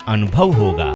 अनुभव होगा।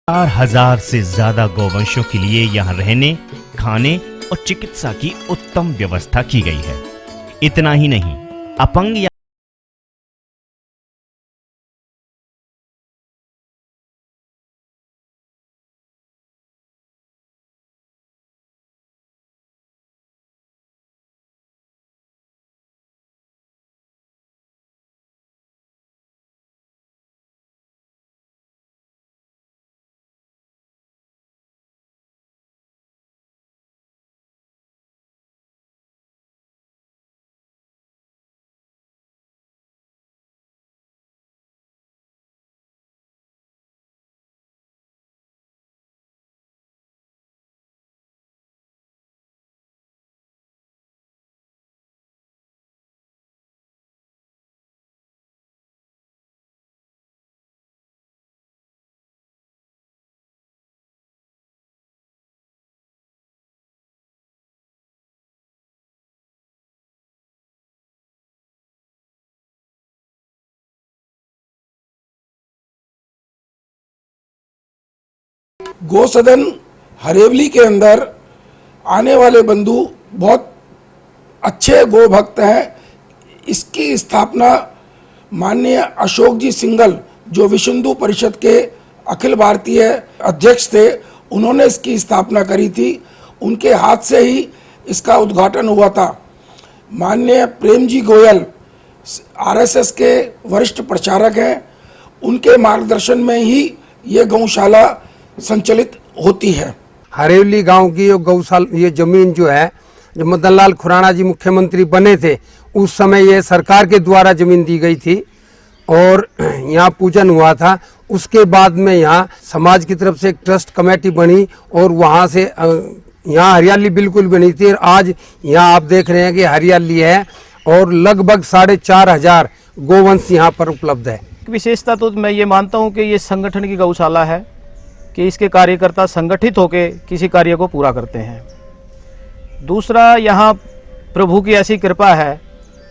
चार हजार से ज्यादा गौवंशों के लिए यहाँ रहने, खाने और चिकित्सा की उत्तम व्यवस्था की गई है। इतना ही नहीं, अपंग या गौसदन हरेवली के अंदर आने वाले बंधु बहुत अच्छे गो भक्त हैं। इसकी स्थापना माननीय अशोक जी सिंघल, जो विश्व हिंदू परिषद के अखिल भारतीय अध्यक्ष थे, उन्होंने इसकी स्थापना करी थी। उनके हाथ से ही इसका उद्घाटन हुआ था। माननीय प्रेम जी गोयल आरएसएस के वरिष्ठ प्रचारक हैं, उनके मार्गदर्शन में ही ये गौशाला संचालित होती है। हरेवली गांव की ये जमीन जो है, जब मदन लाल खुराना जी मुख्यमंत्री बने थे उस समय ये सरकार के द्वारा जमीन दी गई थी और यहाँ पूजन हुआ था। उसके बाद में यहाँ समाज की तरफ से एक ट्रस्ट कमेटी बनी और वहाँ से यहाँ हरियाली बिल्कुल बनी थी। और आज यहाँ आप देख रहे हैं कि हरियाली है और लगभग 4,500 गोवंश यहाँ पर उपलब्ध है। विशेषता तो मैं ये मानता हूँ कि ये संगठन की गौशाला है कि इसके कार्यकर्ता संगठित होकर किसी कार्य को पूरा करते हैं। दूसरा, यहाँ प्रभु की ऐसी कृपा है,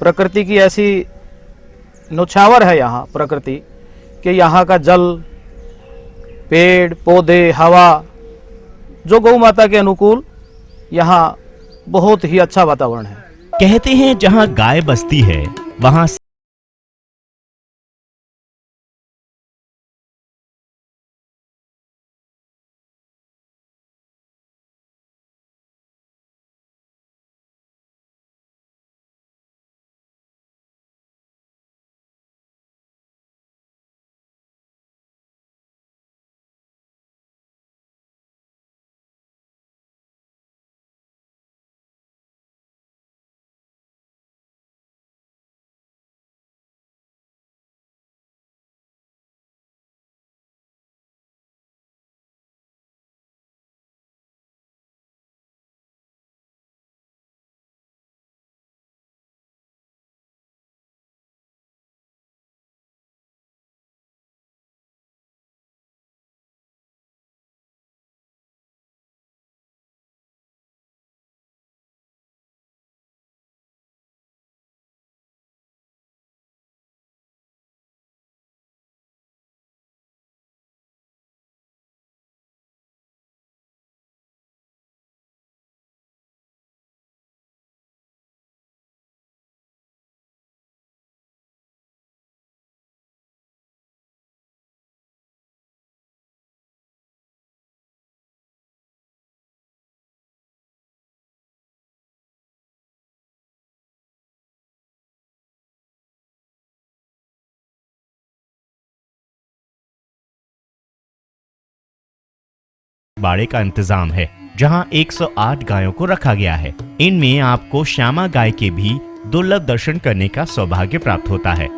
प्रकृति की ऐसी नौछावर है यहाँ प्रकृति कि यहाँ का जल, पेड़ पौधे, हवा, जो गौ माता के अनुकूल यहाँ बहुत ही अच्छा वातावरण है। कहते हैं जहां गाय बसती है वहां बाड़े का इंतजाम है, जहां 108 गायों को रखा गया है। इनमें आपको श्यामा गाय के भी दुर्लभ दर्शन करने का सौभाग्य प्राप्त होता है।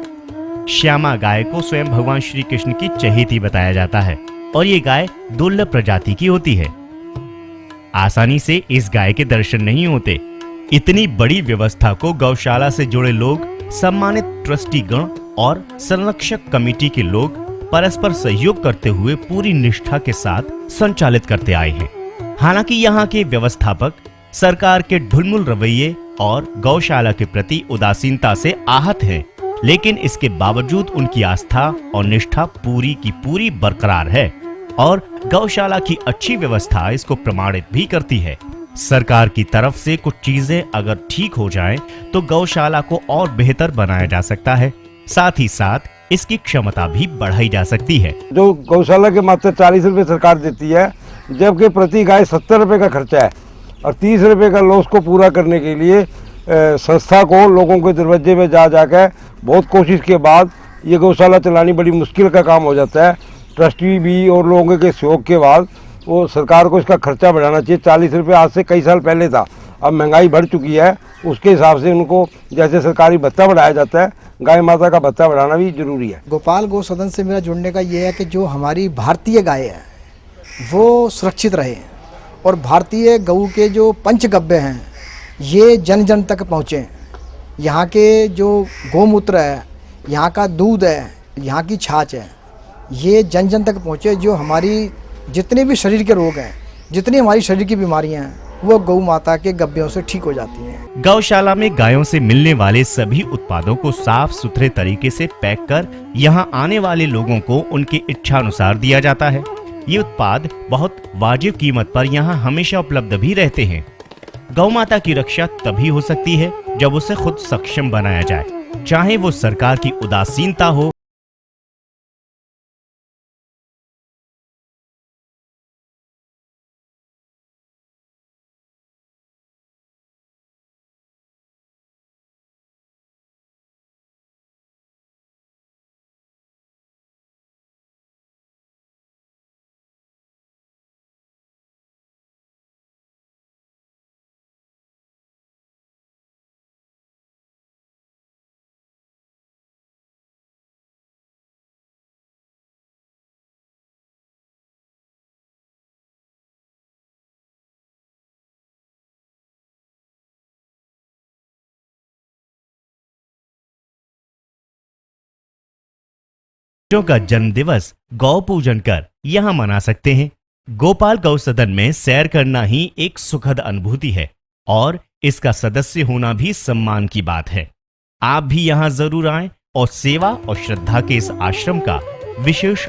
श्यामा गाय को स्वयं भगवान श्री कृष्ण की चहेती बताया जाता है और ये गाय दुर्लभ प्रजाति की होती है। आसानी से इस गाय के दर्शन नहीं होते। इतनी बड़ी व्यवस्था को गौशाला से जुड़े लोग, सम्मानित ट्रस्टीगण और संरक्षक कमेटी के लोग परस्पर सहयोग करते हुए पूरी निष्ठा के साथ संचालित करते आए हैं। हालांकि यहाँ के व्यवस्थापक सरकार के ढुलमुल रवैये और गौशाला के प्रति उदासीनता से आहत हैं, लेकिन इसके बावजूद उनकी आस्था और निष्ठा पूरी की पूरी बरकरार है और गौशाला की अच्छी व्यवस्था इसको प्रमाणित भी करती है। सरकार की तरफ से कुछ चीजें अगर ठीक हो जाएं, तो गौशाला को और बेहतर बनाया जा सकता है। साथ ही साथ इसकी क्षमता भी बढ़ाई जा सकती है। जो गौशाला के मात्र 40 रुपए सरकार देती है, जबकि प्रति गाय 70 रुपए का खर्चा है और 30 रुपए का लॉस को पूरा करने के लिए संस्था को लोगों के दरवाजे पे जा जाकर बहुत कोशिश के बाद ये गौशाला चलानी बड़ी मुश्किल का काम हो जाता है। ट्रस्टी भी और लोगों के सहयोग के बाद वो सरकार को इसका खर्चा बढ़ाना चाहिए। 40 रुपये आज से कई साल पहले था, अब महंगाई बढ़ चुकी है, उसके हिसाब से उनको जैसे सरकारी भत्ता बढ़ाया जाता है, गाय माता का भत्ता बढ़ाना भी जरूरी है। गोपाल गौ सदन से मेरा जुड़ने का ये है कि जो हमारी भारतीय गाय है वो सुरक्षित रहे और भारतीय गऊ के जो पंचगव्य हैं ये जन जन तक पहुँचे। यहाँ के जो गोमूत्र है, यहाँ का दूध है, यहाँ की छाछ है, ये जन जन तक पहुँचे। जो हमारी जितने भी शरीर के रोग हैं, जितनी हमारी शरीर की बीमारियां हैं, वो गौ माता के गब्यों से ठीक हो जाती हैं। गौशाला में गायों से मिलने वाले सभी उत्पादों को साफ सुथरे तरीके से पैक कर यहाँ आने वाले लोगों को उनकी इच्छा अनुसार दिया जाता है। ये उत्पाद बहुत वाजिब कीमत पर यहाँ हमेशा उपलब्ध भी रहते हैं। गौ माता की रक्षा तभी हो सकती है जब उसे खुद सक्षम बनाया जाए, चाहे वो सरकार की उदासीनता हो का जन्म दिवस गौ पूजन कर यहाँ मना सकते हैं। गोपाल गौ सदन में सैर करना ही एक सुखद अनुभूति है और इसका सदस्य होना भी सम्मान की बात है। आप भी यहाँ जरूर आएं और सेवा और श्रद्धा के इस आश्रम का विशेष